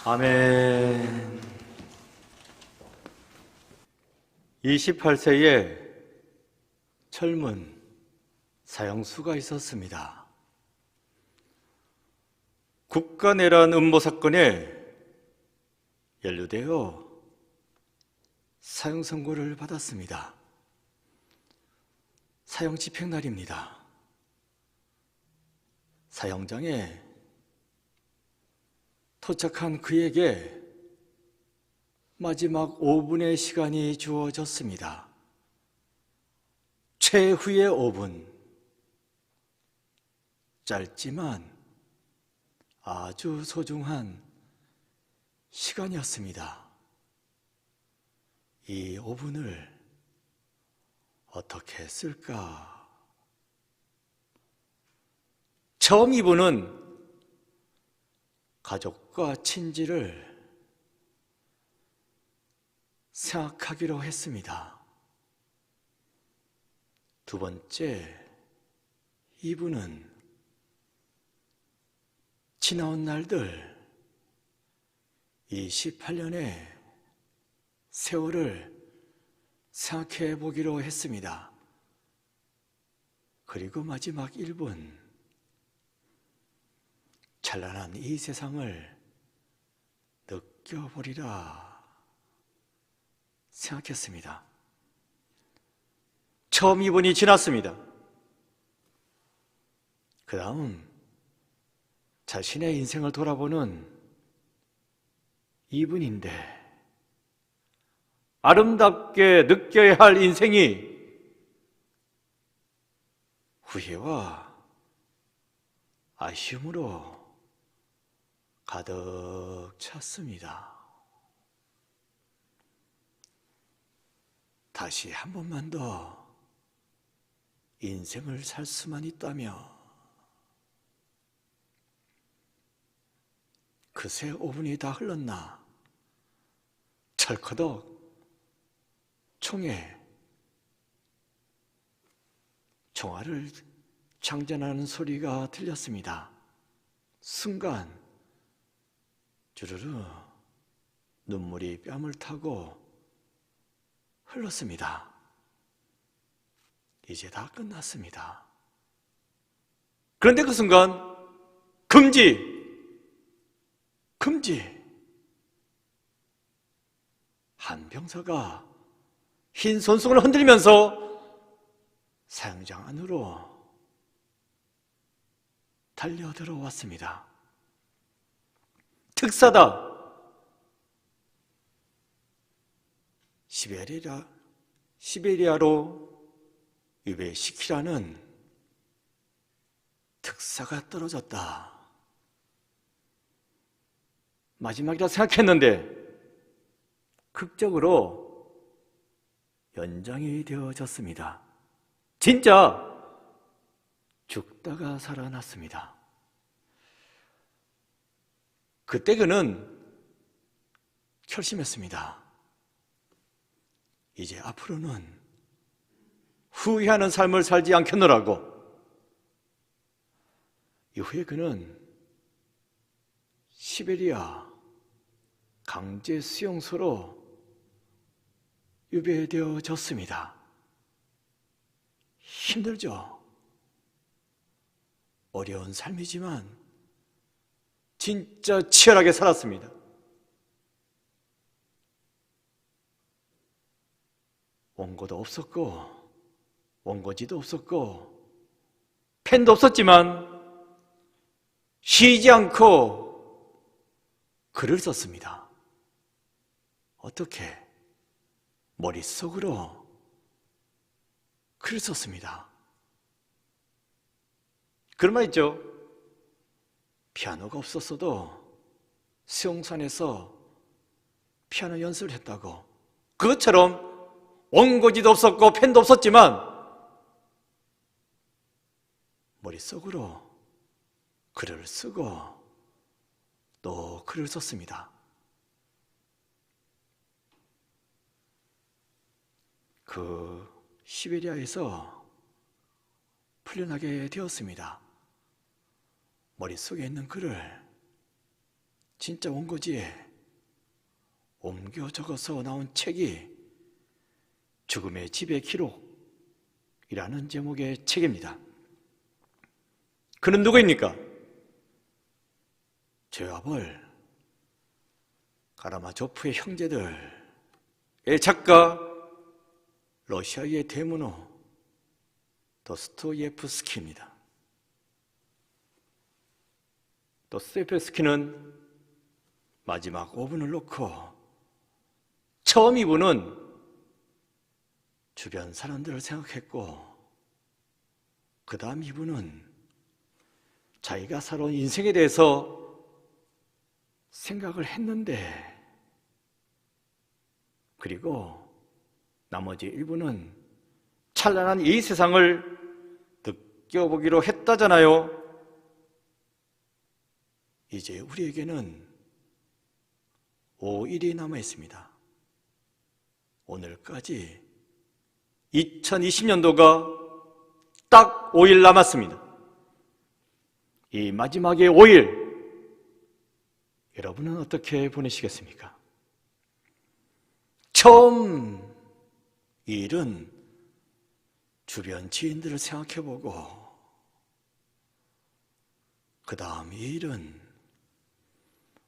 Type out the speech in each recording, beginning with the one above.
아멘. 28세에 젊은 사형수가 있었습니다. 국가내란 음모 사건에 연루되어 사형 선고를 받았습니다. 사형 집행날입니다. 사형장에 도착한 그에게 마지막 5분의 시간이 주어졌습니다. 최후의 5분. 짧지만 아주 소중한 시간이었습니다. 이 5분을 어떻게 쓸까? 처음 이분은 가족과 친지를 생각하기로 했습니다. 두 번째, 이분은 지나온 날들, 28년의 세월을 생각해 보기로 했습니다. 그리고 마지막 1분, 찬란한 이 세상을 느껴보리라 생각했습니다. 처음 2분이 지났습니다. 그 다음 자신의 인생을 돌아보는 2분인데 아름답게 느껴야 할 인생이 후회와 아쉬움으로 가득 찼습니다. 다시 한 번만 더 인생을 살 수만 있다며 그새 5분이 다 흘렀나 철커덕 총알을 장전하는 소리가 들렸습니다. 순간 주르르 눈물이 뺨을 타고 흘렀습니다. 이제 다 끝났습니다. 그런데 그 순간 금지! 한 병사가 흰 손수건을 흔들면서 사형장 안으로 달려 들어왔습니다. 특사다. 시베리아로 유배시키라는 특사가 떨어졌다. 마지막이라 생각했는데 극적으로 연장이 되어졌습니다. 진짜 죽다가 살아났습니다. 그때 그는 결심했습니다. 이제 앞으로는 후회하는 삶을 살지 않겠노라고. 이후에 그는 시베리아 강제 수용소로 유배되어졌습니다. 힘들죠? 어려운 삶이지만 진짜 치열하게 살았습니다. 원고도 없었고 원고지도 없었고 펜도 없었지만 쉬지 않고 글을 썼습니다. 어떻게? 머릿속으로 글을 썼습니다. 그런 말 있죠. 피아노가 없었어도 수용산에서 피아노 연습을 했다고. 그것처럼 원고지도 없었고 펜도 없었지만 머릿속으로 글을 쓰고 또 글을 썼습니다. 그 시베리아에서 풀려나게 되었습니다. 머릿속에 있는 글을 진짜 원고지에 옮겨 적어서 나온 책이 죽음의 지배 기록이라는 제목의 책입니다. 그는 누구입니까? 죄와벌, 가라마조프의 형제들의 작가, 러시아의 대문호 도스토예프스키입니다. 도스토예프스키는 마지막 5분을 놓고 처음 이분은 주변 사람들을 생각했고, 그 다음 이분은 자기가 살아온 인생에 대해서 생각을 했는데, 그리고 나머지 일부는 찬란한 이 세상을 느껴보기로 했다잖아요. 이제 우리에게는 5일이 남아 있습니다. 오늘까지 2020년도가 딱 5일 남았습니다. 이 마지막의 5일, 여러분은 어떻게 보내시겠습니까? 처음 이 일은 주변 지인들을 생각해보고, 그 다음 이 일은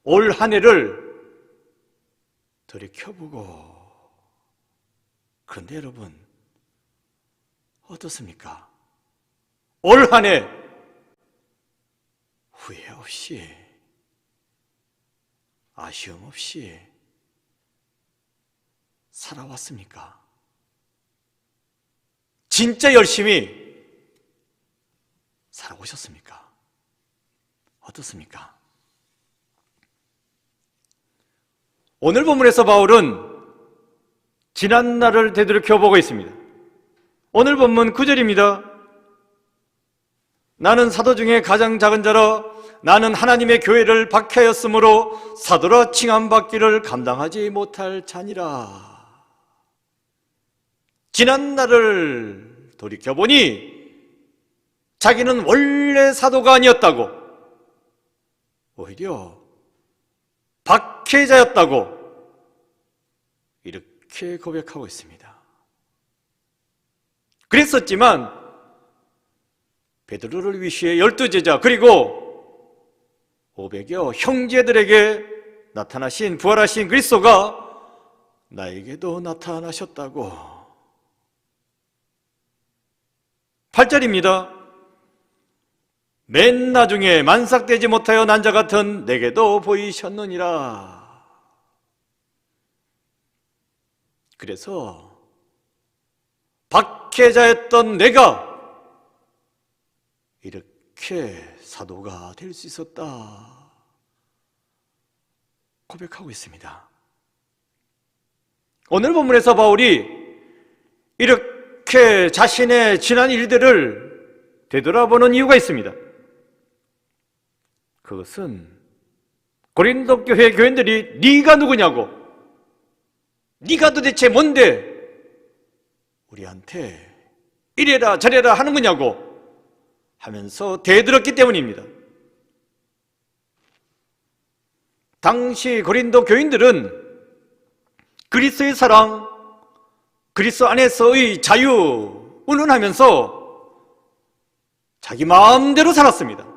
올 한 해를 돌이켜보고. 그런데 여러분, 어떻습니까? 올 한 해 후회 없이, 아쉬움 없이 살아왔습니까? 진짜 열심히 살아오셨습니까? 어떻습니까? 오늘 본문에서 바울은 지난 날을 되돌이켜보고 있습니다. 오늘 본문 9절입니다. 나는 사도 중에 가장 작은 자라 나는 하나님의 교회를 박해하였으므로 사도라 칭함받기를 감당하지 못할 자니라. 지난 날을 돌이켜보니 자기는 원래 사도가 아니었다고, 오히려 박해자였다고 이렇게 고백하고 있습니다. 그랬었지만 베드로를 위시해 12제자 그리고 500여 형제들에게 나타나신 부활하신 그리스도가 나에게도 나타나셨다고. 8절입니다. 맨 나중에 만삭되지 못하여 난 자 같은 내게도 보이셨느니라. 그래서 박해자였던 내가 이렇게 사도가 될 수 있었다 고백하고 있습니다. 오늘 본문에서 바울이 이렇게 자신의 지난 일들을 되돌아보는 이유가 있습니다. 그것은 고린도 교회 교인들이 네가 누구냐고, 네가 도대체 뭔데 우리한테 이래라 저래라 하는 거냐고 하면서 대들었기 때문입니다. 당시 고린도 교인들은 그리스도의 사랑, 그리스도 안에서의 자유 운운하면서 자기 마음대로 살았습니다.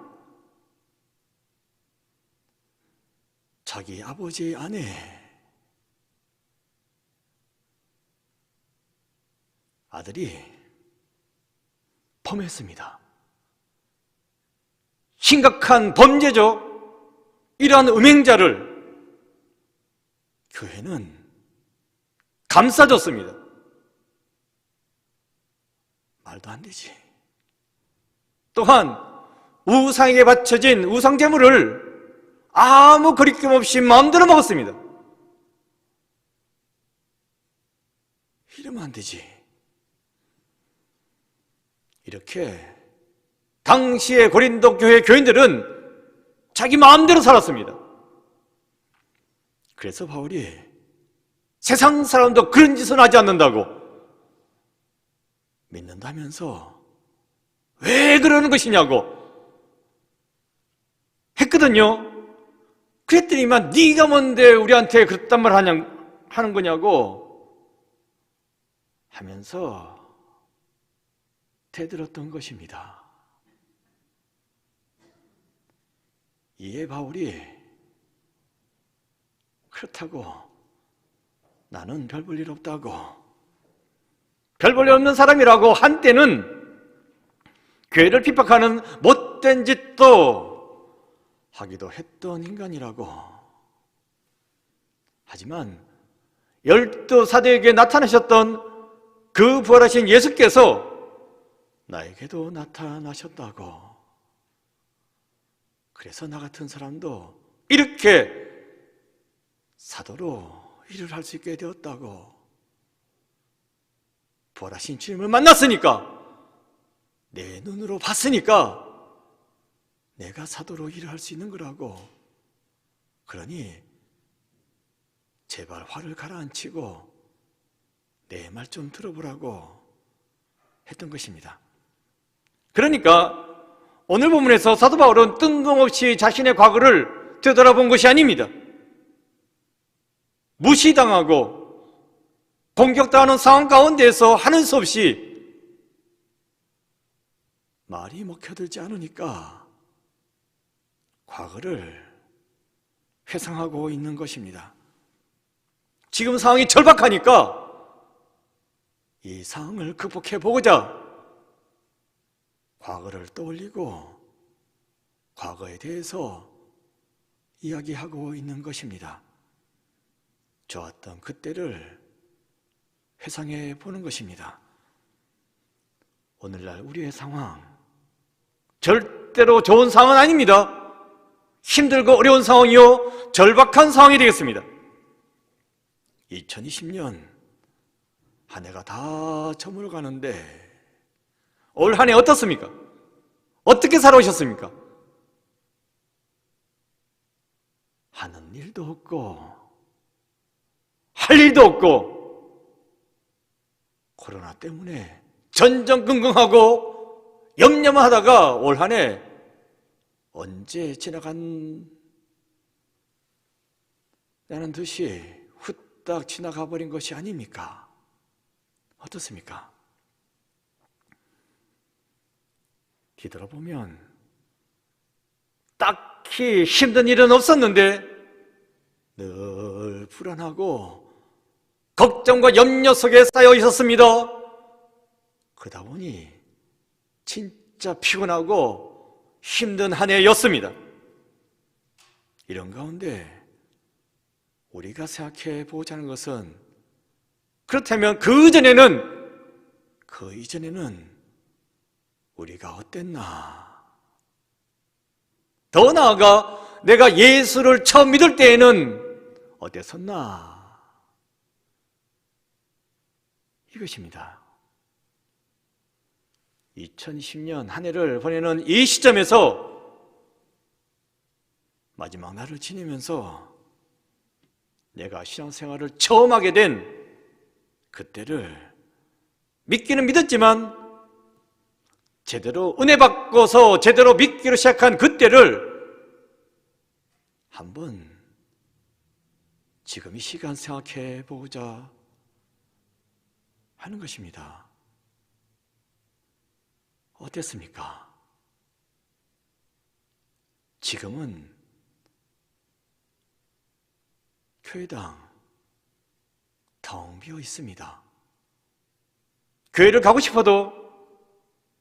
자기 아버지 아내, 아들이 범했습니다. 심각한 범죄죠. 이러한 음행자를 교회는 감싸줬습니다. 말도 안 되지. 또한 우상에게 바쳐진 우상제물을 아무 거리낌 없이 마음대로 먹었습니다. 이러면 안 되지. 이렇게 당시의 고린도 교회 교인들은 자기 마음대로 살았습니다. 그래서 바울이 세상 사람도 그런 짓은 하지 않는다고, 믿는다면서 왜 그러는 것이냐고 했거든요. 그랬더니만 네가 뭔데 우리한테 그딴 말 하는 거냐고 하면서 대들었던 것입니다. 이에 바울이 그렇다고 나는 별 볼 일 없다고, 별 볼 일 없는 사람이라고 한때는 교회를 핍박하는 못된 짓도 하기도 했던 인간이라고. 하지만 12사도에게 나타나셨던 그 부활하신 예수께서 나에게도 나타나셨다고. 그래서 나 같은 사람도 이렇게 사도로 일을 할 수 있게 되었다고. 부활하신 주님을 만났으니까, 내 눈으로 봤으니까 내가 사도로 일을 할 수 있는 거라고. 그러니 제발 화를 가라앉히고 내 말 좀 들어보라고 했던 것입니다. 그러니까 오늘 본문에서 사도 바울은 뜬금없이 자신의 과거를 되돌아본 것이 아닙니다. 무시당하고 공격당하는 상황 가운데에서 하는 수 없이 말이 먹혀들지 않으니까 과거를 회상하고 있는 것입니다. 지금 상황이 절박하니까 이 상황을 극복해보고자 과거를 떠올리고 과거에 대해서 이야기하고 있는 것입니다. 좋았던 그때를 회상해 보는 것입니다. 오늘날 우리의 상황, 절대로 좋은 상황은 아닙니다. 힘들고 어려운 상황이요, 절박한 상황이 되겠습니다. 2020년 한 해가 다 저물어 가는데 올 한 해 어떻습니까? 어떻게 살아오셨습니까? 하는 일도 없고 할 일도 없고 코로나 때문에 전전긍긍하고 염려만 하다가 올 한 해 언제 지나간 다는 듯이 후딱 지나가 버린 것이 아닙니까? 어떻습니까? 뒤돌아보면 딱히 힘든 일은 없었는데 늘 불안하고 걱정과 염려 속에 쌓여 있었습니다. 그러다 보니 진짜 피곤하고 힘든 한 해였습니다. 이런 가운데 우리가 생각해 보자는 것은, 그렇다면 그 이전에는 우리가 어땠나? 더 나아가 내가 예수를 처음 믿을 때에는 어땠었나? 이것입니다. 2010년 한 해를 보내는 이 시점에서 마지막 날을 지내면서 내가 신앙생활을 처음 하게 된 그때를 믿기는 믿었지만 제대로 은혜 받고서 제대로 믿기로 시작한 그때를 한번 지금 이 시간 생각해 보자 하는 것입니다. 어땠습니까? 지금은 교회당 텅 비어 있습니다. 교회를 가고 싶어도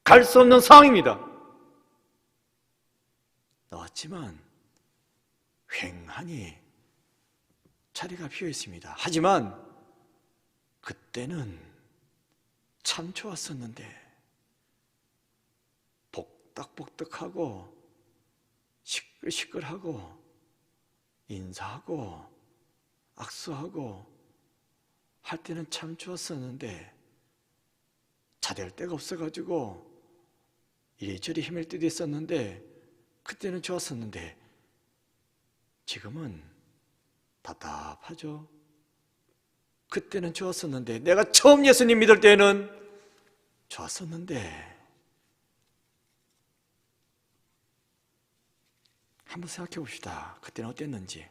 갈 수 없는 상황입니다. 나왔지만 휑하니 자리가 비어 있습니다. 하지만 그때는 참 좋았었는데, 복닥복닥하고 시끌시끌하고 인사하고 악수하고 할 때는 참 좋았었는데, 자대할 데가 없어가지고 이리저리 힘을 때도 있었는데 그때는 좋았었는데 지금은 답답하죠. 그때는 좋았었는데, 내가 처음 예수님 믿을 때는 좋았었는데, 한번 생각해 봅시다. 그때는 어땠는지.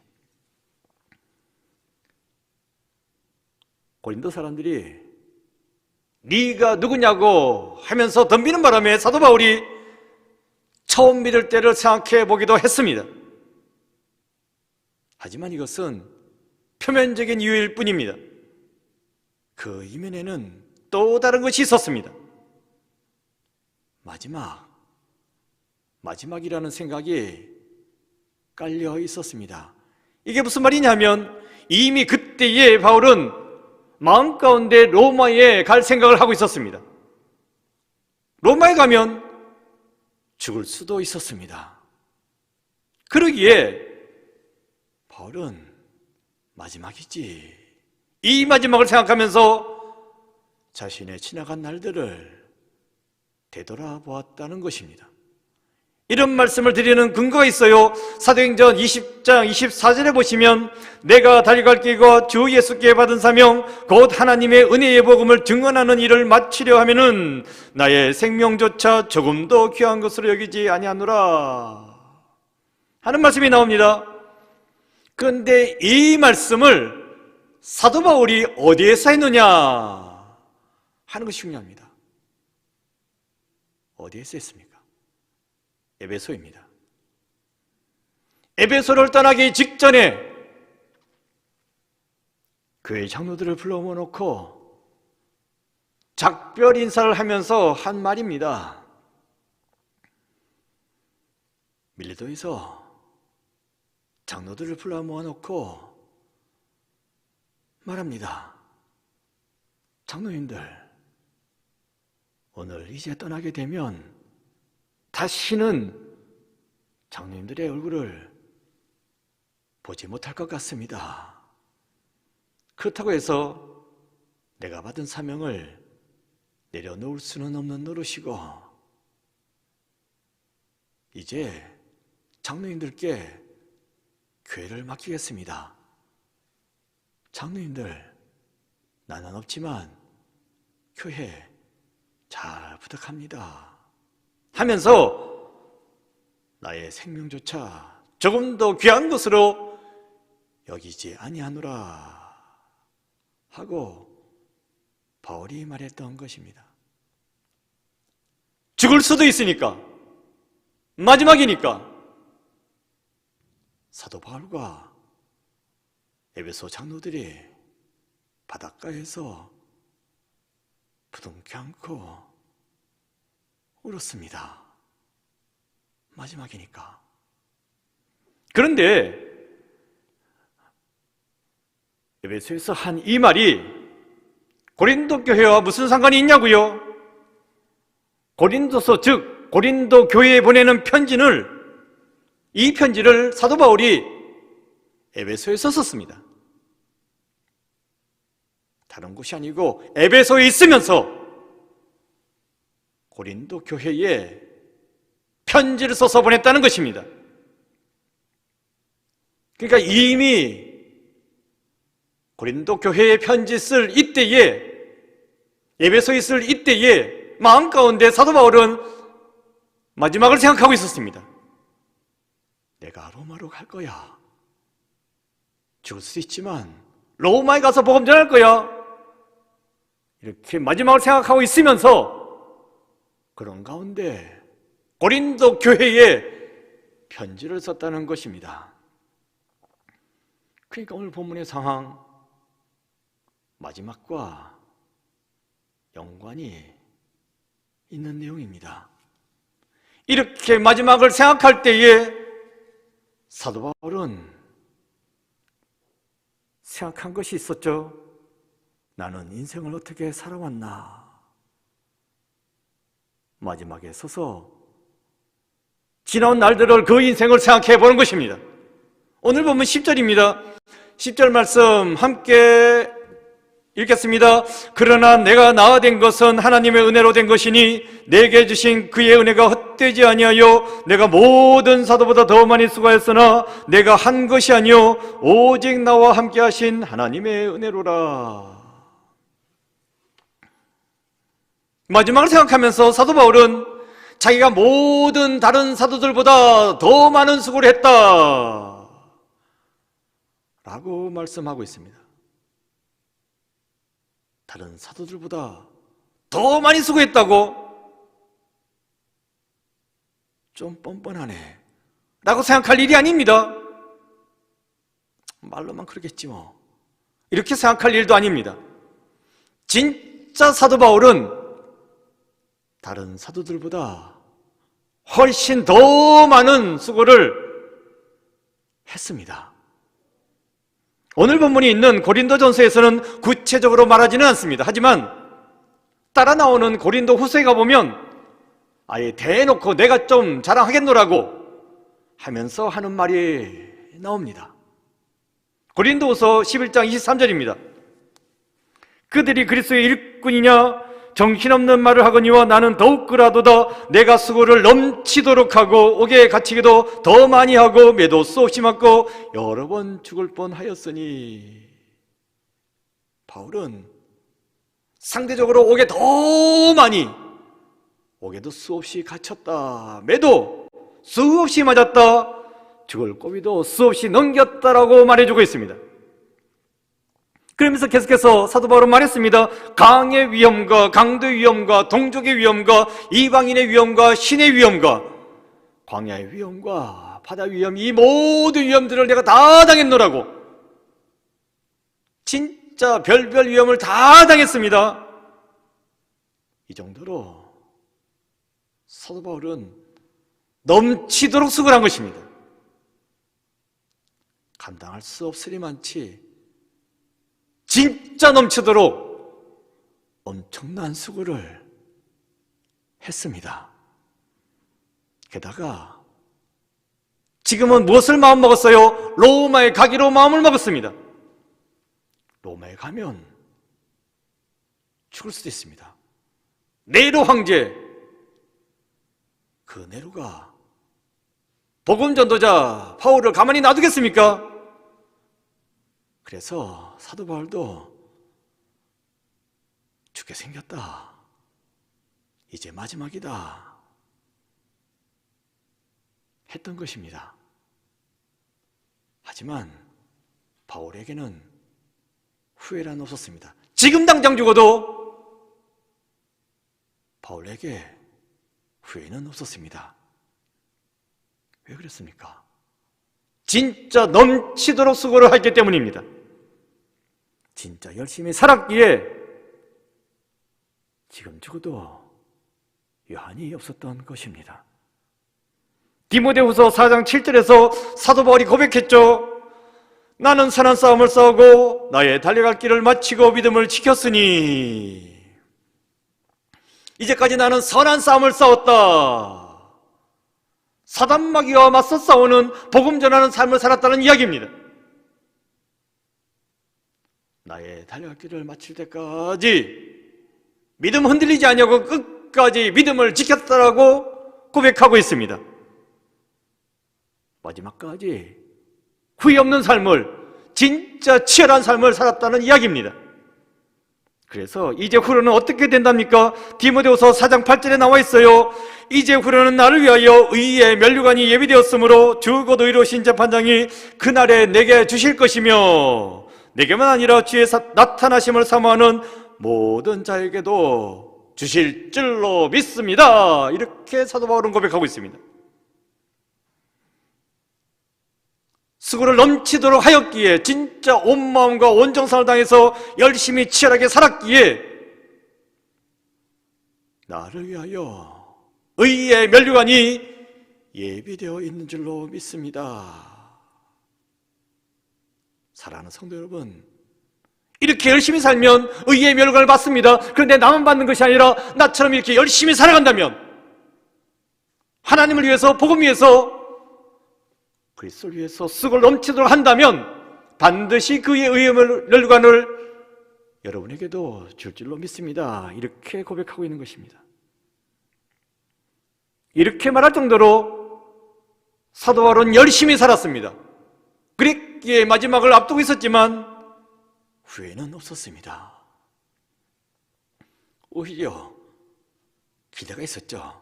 고린도 사람들이 네가 누구냐고 하면서 덤비는 바람에 사도 바울이 처음 믿을 때를 생각해 보기도 했습니다. 하지만 이것은 표면적인 이유일 뿐입니다. 그 이면에는 또 다른 것이 있었습니다. 마지막이라는 생각이 깔려 있었습니다. 이게 무슨 말이냐면 이미 그때에 바울은 마음 가운데 로마에 갈 생각을 하고 있었습니다. 로마에 가면 죽을 수도 있었습니다. 그러기에 바울은 마지막이지, 이 마지막을 생각하면서 자신의 지나간 날들을 되돌아보았다는 것입니다. 이런 말씀을 드리는 근거가 있어요. 사도행전 20장 24절에 보시면 내가 달려갈 길과 주 예수께 받은 사명 곧 하나님의 은혜의 복음을 증언하는 일을 마치려 하면은 나의 생명조차 조금도 귀한 것으로 여기지 아니하노라 하는 말씀이 나옵니다. 그런데 이 말씀을 사도 바울이 어디에서 했느냐 하는 것이 중요합니다. 어디에서 했습니까? 에베소입니다. 에베소를 떠나기 직전에 교회 장로들을 불러 모아놓고 작별 인사를 하면서 한 말입니다. 밀레도에서 장로들을 불러 모아놓고 말합니다. 장로님들, 오늘 이제 떠나게 되면 다시는 장로님들의 얼굴을 보지 못할 것 같습니다. 그렇다고 해서 내가 받은 사명을 내려놓을 수는 없는 노릇이고 이제 장로님들께 교회를 맡기겠습니다. 장로님들, 나는 없지만 교회 잘 부탁합니다 하면서 나의 생명조차 조금 더 귀한 것으로 여기지 아니하노라 하고 바울이 말했던 것입니다. 죽을 수도 있으니까, 마지막이니까 사도 바울과 에베소 장로들이 바닷가에서 부둥켜 안고 울었습니다. 마지막이니까. 그런데 에베소에서 한 이 말이 고린도 교회와 무슨 상관이 있냐고요? 고린도서 즉 고린도 교회에 보내는 이 편지를 사도 바울이 에베소에서 썼습니다. 다른 곳이 아니고 에베소에 있으면서 고린도 교회에 편지를 써서 보냈다는 것입니다. 그러니까 이미 고린도 교회에 편지 쓸 이때에, 에베소에 쓸 이때에 마음 가운데 사도 바울은 마지막을 생각하고 있었습니다. 내가 로마로 갈 거야. 죽을 수 있지만 로마에 가서 복음 전할 거야. 이렇게 마지막을 생각하고 있으면서 그런 가운데 고린도 교회에 편지를 썼다는 것입니다. 그러니까 오늘 본문의 상황, 마지막과 연관이 있는 내용입니다. 이렇게 마지막을 생각할 때에 사도 바울은 생각한 것이 있었죠. 나는 인생을 어떻게 살아왔나. 마지막에 서서 지나온 날들을, 그 인생을 생각해 보는 것입니다. 오늘 보면 10절입니다. 10절 말씀 함께 읽겠습니다. 그러나 내가 나아된 것은 하나님의 은혜로 된 것이니 내게 주신 그의 은혜가 헛되지 아니하여 내가 모든 사도보다 더 많이 수고하였으나 내가 한 것이 아니요 오직 나와 함께 하신 하나님의 은혜로라. 마지막을 생각하면서 사도 바울은 자기가 모든 다른 사도들보다 더 많은 수고를 했다 라고 말씀하고 있습니다. 다른 사도들보다 더 많이 수고했다고? 좀 뻔뻔하네 라고 생각할 일이 아닙니다. 말로만 그러겠지 뭐, 이렇게 생각할 일도 아닙니다. 진짜 사도 바울은 다른 사도들보다 훨씬 더 많은 수고를 했습니다. 오늘 본문이 있는 고린도전서에서는 구체적으로 말하지는 않습니다. 하지만 따라 나오는 고린도 후서에 가보면 아예 대놓고 내가 좀 자랑하겠노라고 하면서 하는 말이 나옵니다. 고린도후서 11장 23절입니다. 그들이 그리스도의 일꾼이냐 정신없는 말을 하거니와 나는 더욱 그라도다. 내가 수고를 넘치도록 하고 옥에 갇히기도 더 많이 하고 매도 수없이 맞고 여러 번 죽을 뻔하였으니. 바울은 상대적으로 옥에 더 많이, 옥에도 수없이 갇혔다, 매도 수없이 맞았다, 죽을 고비도 수없이 넘겼다라고 말해주고 있습니다. 그러면서 계속해서 사도 바울은 말했습니다. 강의 위험과 강도의 위험과 동족의 위험과 이방인의 위험과 신의 위험과 광야의 위험과 바다 위험, 이 모든 위험들을 내가 다 당했노라고. 진짜 별별 위험을 다 당했습니다. 이 정도로 사도 바울은 넘치도록 수고를 한 것입니다. 감당할 수 없으리만치 진짜 넘치도록 엄청난 수고를 했습니다. 게다가 지금은 무엇을 마음먹었어요? 로마에 가기로 마음을 먹었습니다. 로마에 가면 죽을 수도 있습니다. 네로 황제, 그 네로가 복음 전도자 바울을 가만히 놔두겠습니까? 그래서 사도 바울도 죽게 생겼다, 이제 마지막이다 했던 것입니다. 하지만 바울에게는 후회란 없었습니다. 지금 당장 죽어도 바울에게 후회는 없었습니다. 왜 그랬습니까? 진짜 넘치도록 수고를 했기 때문입니다. 진짜 열심히 살았기에 지금 죽어도 여한이 없었던 것입니다. 디모데후서 4장 7절에서 사도 바울이 고백했죠. 나는 선한 싸움을 싸우고 나의 달려갈 길을 마치고 믿음을 지켰으니. 이제까지 나는 선한 싸움을 싸웠다. 사단마귀와 맞서 싸우는 복음 전하는 삶을 살았다는 이야기입니다. 나의 달려갈 길을 마칠 때까지 믿음 흔들리지 않냐고 끝까지 믿음을 지켰다라고 고백하고 있습니다. 마지막까지 후회 없는 삶을, 진짜 치열한 삶을 살았다는 이야기입니다. 그래서 이제 후로는 어떻게 된답니까? 디모데후서 4장 8절에 나와 있어요. 이제 후로는 나를 위하여 의의 면류관이 예비되었으므로 주 곧 의로우신 재판장이 그날에 내게 주실 것이며 내게만 아니라 주의 나타나심을 사모하는 모든 자에게도 주실 줄로 믿습니다. 이렇게 사도 바울은 고백하고 있습니다. 수고를 넘치도록 하였기에, 진짜 온 마음과 온 정성을 다해서 열심히 치열하게 살았기에 나를 위하여 의의 면류관이 예비되어 있는 줄로 믿습니다. 사랑하는 성도 여러분, 이렇게 열심히 살면 의의 면류관을 받습니다. 그런데 나만 받는 것이 아니라 나처럼 이렇게 열심히 살아간다면, 하나님을 위해서, 복음 위해서, 그리스도를 위해서 수고를 넘치도록 한다면 반드시 그의 의의 면류관을 여러분에게도 줄 줄로 믿습니다. 이렇게 고백하고 있는 것입니다. 이렇게 말할 정도로 사도 바울은 열심히 살았습니다. 그랬기에 마지막을 앞두고 있었지만 후회는 없었습니다. 오히려 기대가 있었죠.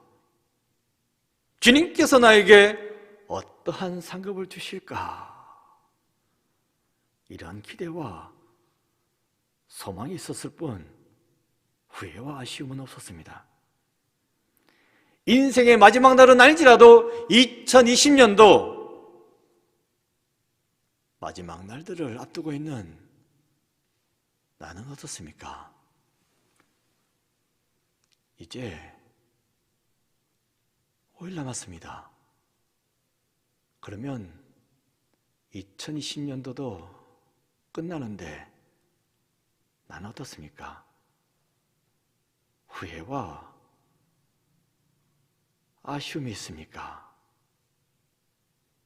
주님께서 나에게 어떠한 상급을 주실까? 이러한 기대와 소망이 있었을 뿐 후회와 아쉬움은 없었습니다. 인생의 마지막 날은 아닐지라도 2020년도 마지막 날들을 앞두고 있는 나는 어떻습니까? 이제 5일 남았습니다. 그러면 2020년도도 끝나는데 나는 어떻습니까? 후회와 아쉬움이 있습니까?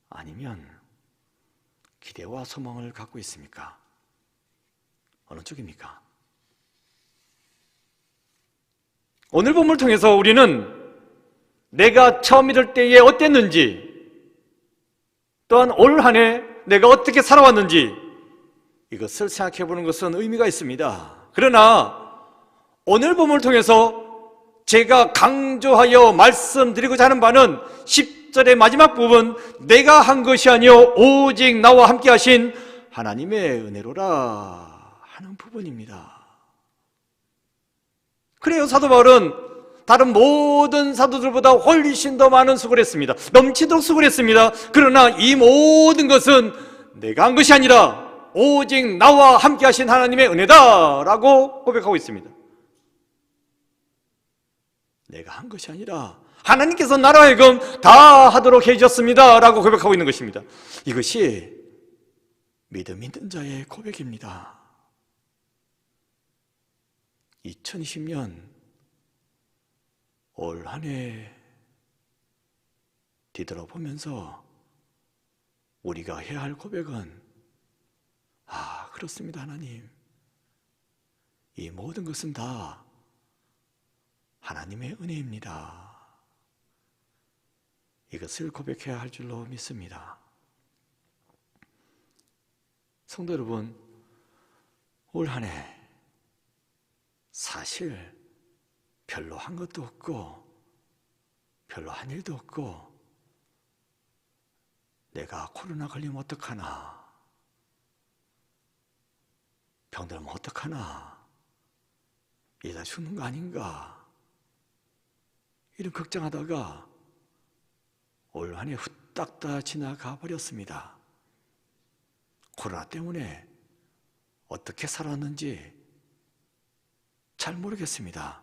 아니면 기대와 소망을 갖고 있습니까? 어느 쪽입니까? 오늘 본문을 통해서 우리는 내가 처음 믿을 때에 어땠는지, 또한 올 한 해 내가 어떻게 살아왔는지 이것을 생각해 보는 것은 의미가 있습니다. 그러나 오늘 본문을 통해서 제가 강조하여 말씀드리고자 하는 바는 10절의 마지막 부분, 내가 한 것이 아니요 오직 나와 함께 하신 하나님의 은혜로라 하는 부분입니다. 그래요, 사도 바울은 다른 모든 사도들보다 훨씬 더 많은 수고를 했습니다. 넘치도록 수고를 했습니다. 그러나 이 모든 것은 내가 한 것이 아니라 오직 나와 함께 하신 하나님의 은혜다라고 고백하고 있습니다. 내가 한 것이 아니라 하나님께서 나로 하여금 다 하도록 해주셨습니다 라고 고백하고 있는 것입니다. 이것이 믿음 있는 자의 고백입니다. 2020년 올 한 해 뒤돌아보면서 우리가 해야 할 고백은 그렇습니다. 하나님, 이 모든 것은 다 하나님의 은혜입니다. 이것을 고백해야 할 줄로 믿습니다. 성도 여러분, 올 한 해 사실 별로 한 것도 없고 별로 한 일도 없고 내가 코로나 걸리면 어떡하나, 병들면 어떡하나, 이러다 죽는 거 아닌가, 이런 걱정하다가 올 한 해 후딱 다 지나가 버렸습니다. 코로나 때문에 어떻게 살았는지 잘 모르겠습니다.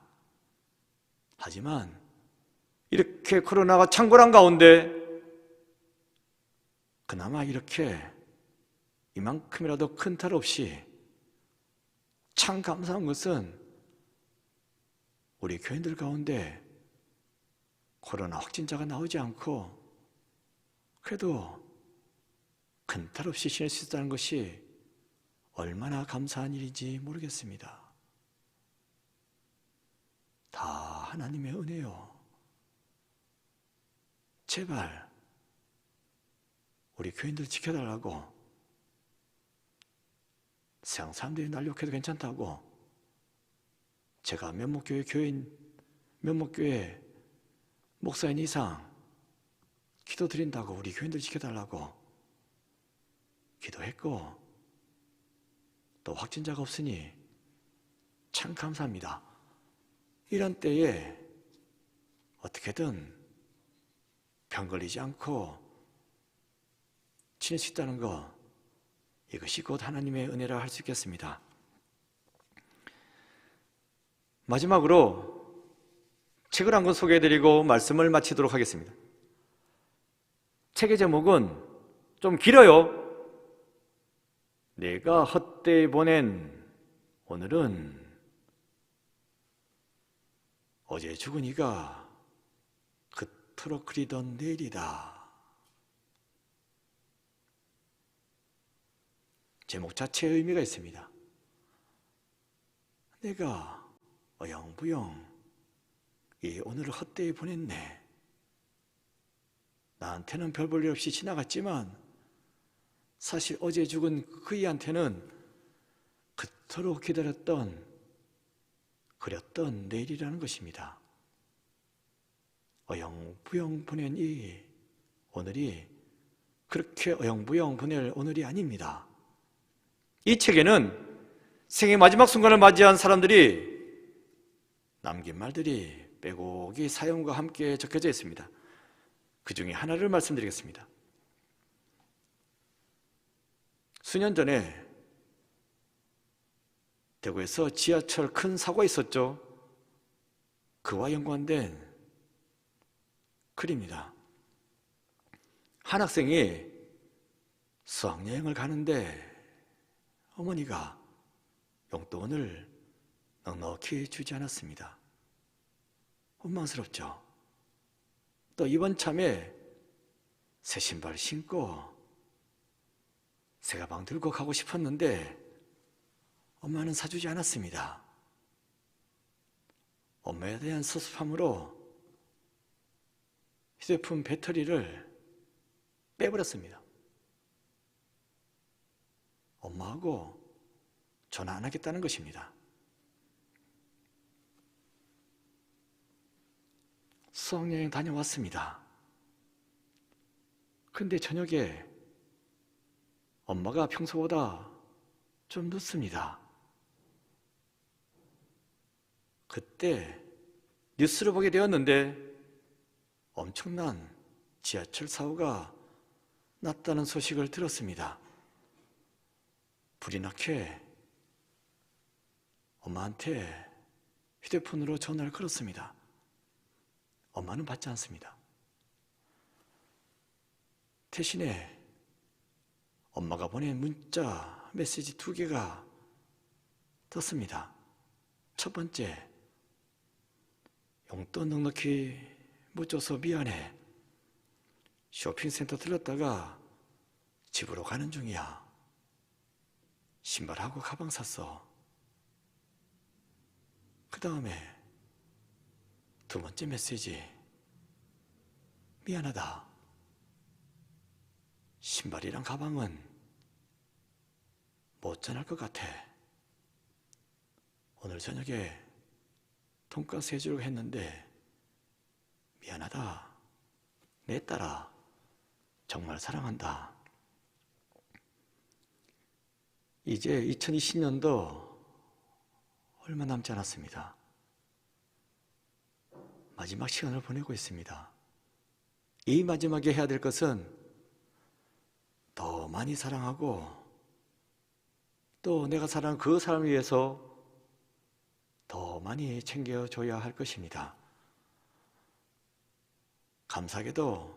하지만 이렇게 코로나가 창궐한 가운데 그나마 이렇게 이만큼이라도 큰 탈 없이 참 감사한 것은 우리 교인들 가운데 코로나 확진자가 나오지 않고 그래도 큰 탈 없이 지낼 수 있다는 것이 얼마나 감사한 일인지 모르겠습니다. 다 하나님의 은혜요. 제발 우리 교인들 지켜달라고, 세상 사람들이 날 욕해도 괜찮다고, 제가 면목교회 교인, 면목교회 목사인 이상 기도드린다고 우리 교인들 지켜달라고 기도했고, 또 확진자가 없으니 참 감사합니다. 이런 때에 어떻게든 병 걸리지 않고 지낼 수 있다는 것, 이것이 곧 하나님의 은혜라 할 수 있겠습니다. 마지막으로 책을 한 권 소개해드리고 말씀을 마치도록 하겠습니다. 책의 제목은 좀 길어요. 내가 헛되이 보낸 오늘은 어제 죽은 이가 그토록 그리던 내일이다. 제목 자체에 의미가 있습니다. 내가 어영부영 이 오늘을 헛되이 보냈네. 나한테는 별 볼 일 없이 지나갔지만 사실 어제 죽은 그이한테는 그토록 기다렸던, 그렸던 내일이라는 것입니다. 어영부영 보낸 이 오늘이 그렇게 어영부영 보낼 오늘이 아닙니다. 이 책에는 생의 마지막 순간을 맞이한 사람들이 남긴 말들이 빼곡히 사연과 함께 적혀져 있습니다. 그 중에 하나를 말씀드리겠습니다. 수년 전에 대구에서 지하철 큰 사고가 있었죠. 그와 연관된 글입니다. 한 학생이 수학여행을 가는데 어머니가 용돈을 넉넉히 주지 않았습니다. 원망스럽죠. 또 이번 참에 새 신발 신고 새 가방 들고 가고 싶었는데 엄마는 사주지 않았습니다. 엄마에 대한 섭섭함으로 휴대폰 배터리를 빼버렸습니다. 엄마하고 전화 안 하겠다는 것입니다. 수학여행 다녀왔습니다. 근데 저녁에 엄마가 평소보다 좀 늦습니다. 그때 뉴스를 보게 되었는데 엄청난 지하철 사고가 났다는 소식을 들었습니다. 불이 나게 엄마한테 휴대폰으로 전화를 걸었습니다. 엄마는 받지 않습니다. 대신에 엄마가 보낸 문자 메시지 2개가 떴습니다. 첫 번째, 용돈 넉넉히 못 줘서 미안해. 쇼핑센터 들렀다가 집으로 가는 중이야. 신발하고 가방 샀어. 그 다음에 두 번째 메시지, 미안하다. 신발이랑 가방은 못 전할 것 같아. 오늘 저녁에 돈가스 해주려고 했는데 미안하다. 내 딸아, 정말 사랑한다. 이제 2020년도 얼마 남지 않았습니다. 마지막 시간을 보내고 있습니다. 이 마지막에 해야 될 것은 더 많이 사랑하고 또 내가 사랑하는 그 사람을 위해서 더 많이 챙겨줘야 할 것입니다. 감사하게도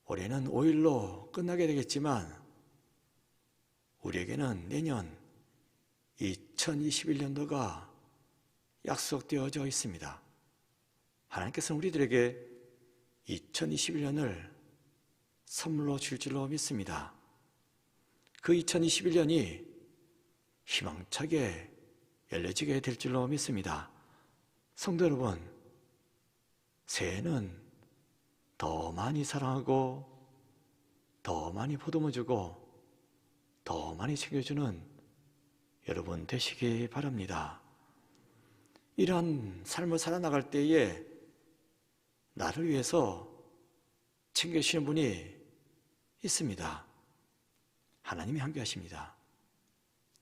올해는 5일로 끝나게 되겠지만 우리에게는 내년 2021년도가 약속되어져 있습니다. 하나님께서는 우리들에게 2021년을 선물로 줄 줄로 믿습니다. 그 2021년이 희망차게 열려지게 될 줄로 믿습니다. 성도 여러분, 새해는 더 많이 사랑하고 더 많이 보듬어주고 더 많이 챙겨주는 여러분 되시기 바랍니다. 이러한 삶을 살아나갈 때에 나를 위해서 챙겨주시는 분이 있습니다. 하나님이 함께 하십니다.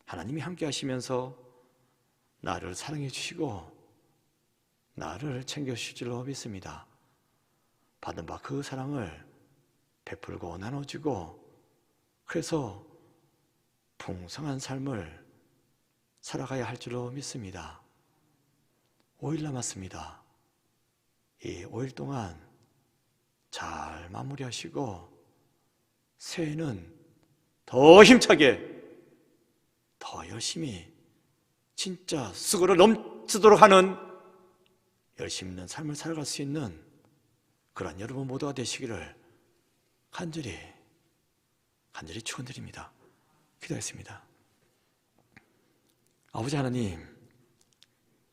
하나님이 함께 하시면서 나를 사랑해 주시고 나를 챙겨주실 줄로 믿습니다. 받은 바 그 사랑을 베풀고 나눠주고 그래서 풍성한 삶을 살아가야 할 줄로 믿습니다. 5일 남았습니다. 이 5일 동안 잘 마무리하시고 새해는 더 힘차게 더 열심히 진짜 수고를 넘치도록 하는 열심 있는 삶을 살아갈 수 있는 그런 여러분 모두가 되시기를 간절히 축원드립니다. 기도하겠습니다. 아버지 하나님,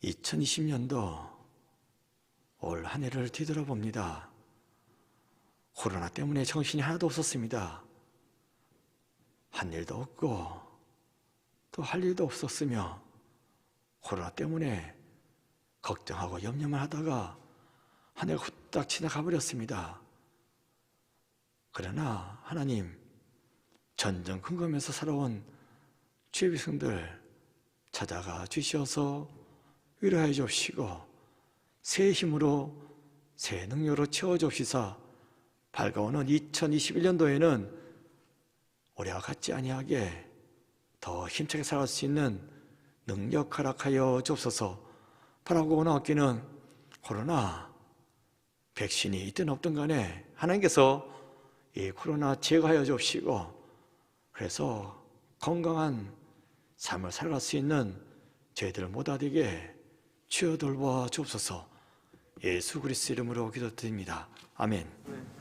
2020년도 올 한 해를 뒤돌아봅니다. 코로나 때문에 정신이 하나도 없었습니다. 한 일도 없고 또 할 일도 없었으며 코로나 때문에 걱정하고 염려만 하다가 한 해가 후딱 지나가 버렸습니다. 그러나 하나님, 전전 근검에서 살아온 주의 백성들 찾아가 주시어서 위로하여 주시고 새 힘으로 새 능력으로 채워 주시사 밝아오는 2021년도에는 올해와 같지 아니하게 더 힘차게 살아갈 수 있는 능력 허락하여 주옵소서. 바라고 원하옵기는 코로나 백신이 있든 없든 간에 하나님께서 이 코로나 제거하여 주시고 그래서 건강한 삶을 살아갈 수 있는 저희들 모두 되게 주여 돌보아 주옵소서. 예수 그리스도 이름으로 기도드립니다. 아멘.